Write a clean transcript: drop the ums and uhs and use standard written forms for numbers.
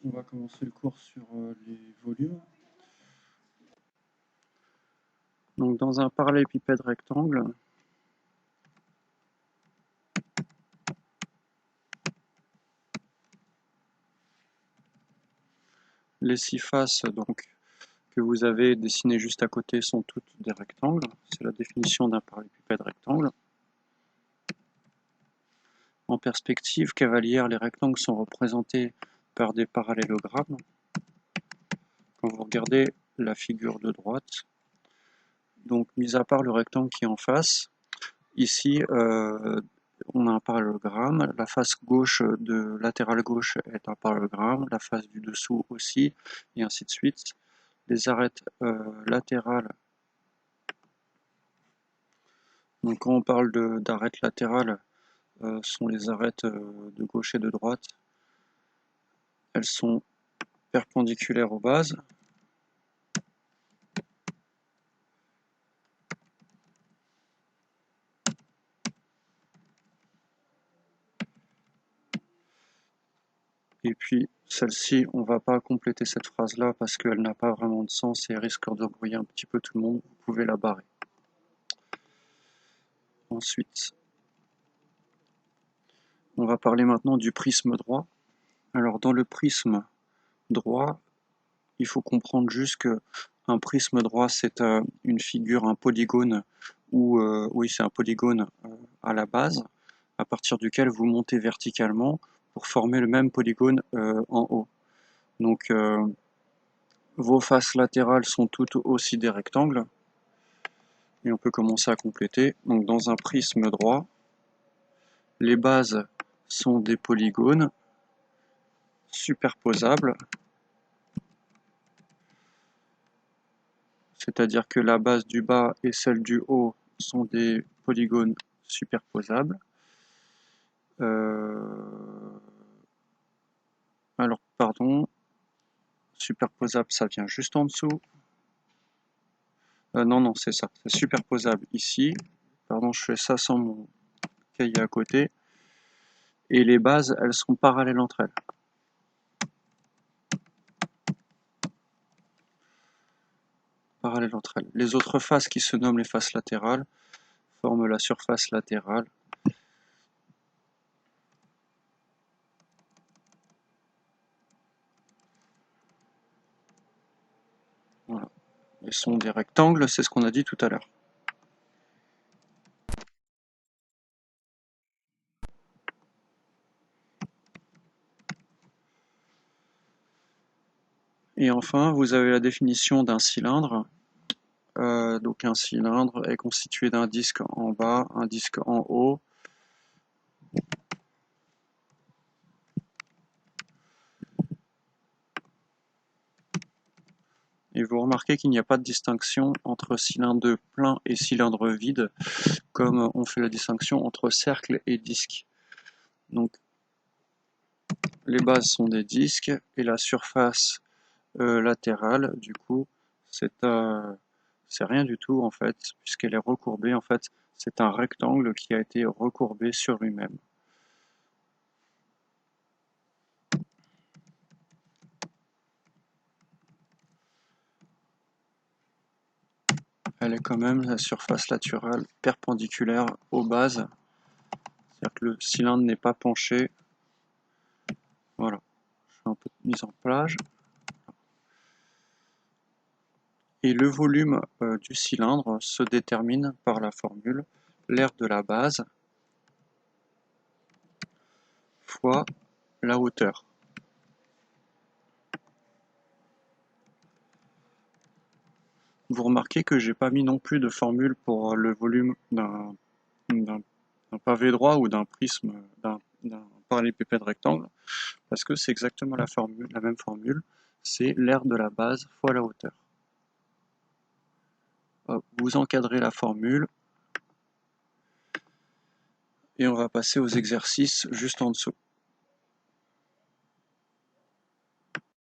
On va commencer le cours sur les volumes. Donc dans un parallélépipède rectangle, les 6 faces que vous avez dessinées juste à côté sont toutes des rectangles. C'est la définition d'un parallélépipède rectangle. En perspective cavalière, les rectangles sont représentés par des parallélogrammes. Quand vous regardez la figure de droite, donc mis à part le rectangle qui est en face, ici on a un parallélogramme, la face gauche de latérale gauche est un parallélogramme, la face du dessous aussi, et ainsi de suite. Les arêtes latérales, donc quand on parle d'arêtes latérales, sont les arêtes de gauche et de droite. Elles sont perpendiculaires aux bases. Et puis celle-ci, on ne va pas compléter cette phrase-là parce qu'elle n'a pas vraiment de sens et elle risque d'embrouiller un petit peu tout le monde. Vous pouvez la barrer. Ensuite, on va parler maintenant du prisme droit. Alors dans le prisme droit, il faut comprendre juste que un prisme droit, c'est une figure, un polygone, oui, c'est un polygone à la base, à partir duquel vous montez verticalement pour former le même polygone en haut. Donc vos faces latérales sont toutes aussi des rectangles. Et on peut commencer à compléter. Donc dans un prisme droit, les bases sont des polygones superposables. C'est-à-dire que la base du bas et celle du haut sont des polygones superposables. Alors, pardon, superposable, ça vient juste en dessous. Non, c'est ça, c'est superposable ici. Pardon, je fais ça sans mon cahier à côté. Et les bases, elles sont parallèles entre elles. Parallèles entre elles. Les autres faces qui se nomment les faces latérales forment la surface latérale. Voilà. Elles sont des rectangles, c'est ce qu'on a dit tout à l'heure. Et enfin, vous avez la définition d'un cylindre. Donc un cylindre est constitué d'un disque en bas, un disque en haut. Et vous remarquez qu'il n'y a pas de distinction entre cylindre plein et cylindre vide, comme on fait la distinction entre cercle et disque. Donc les bases sont des disques et la surface latérale, du coup, c'est rien du tout en fait, puisqu'elle est recourbée. En fait, c'est un rectangle qui a été recourbé sur lui-même. Elle est quand même la surface latérale perpendiculaire aux bases. C'est-à-dire que le cylindre n'est pas penché. Voilà. Je fais un peu de mise en plage. Et le volume du cylindre se détermine par la formule l'aire de la base fois la hauteur. Vous remarquez que j'ai pas mis non plus de formule pour le volume d'un pavé droit ou d'un prisme, d'un parallélépipède rectangle, parce que c'est exactement la même formule, c'est l'aire de la base fois la hauteur. Vous encadrez la formule et on va passer aux exercices juste en dessous.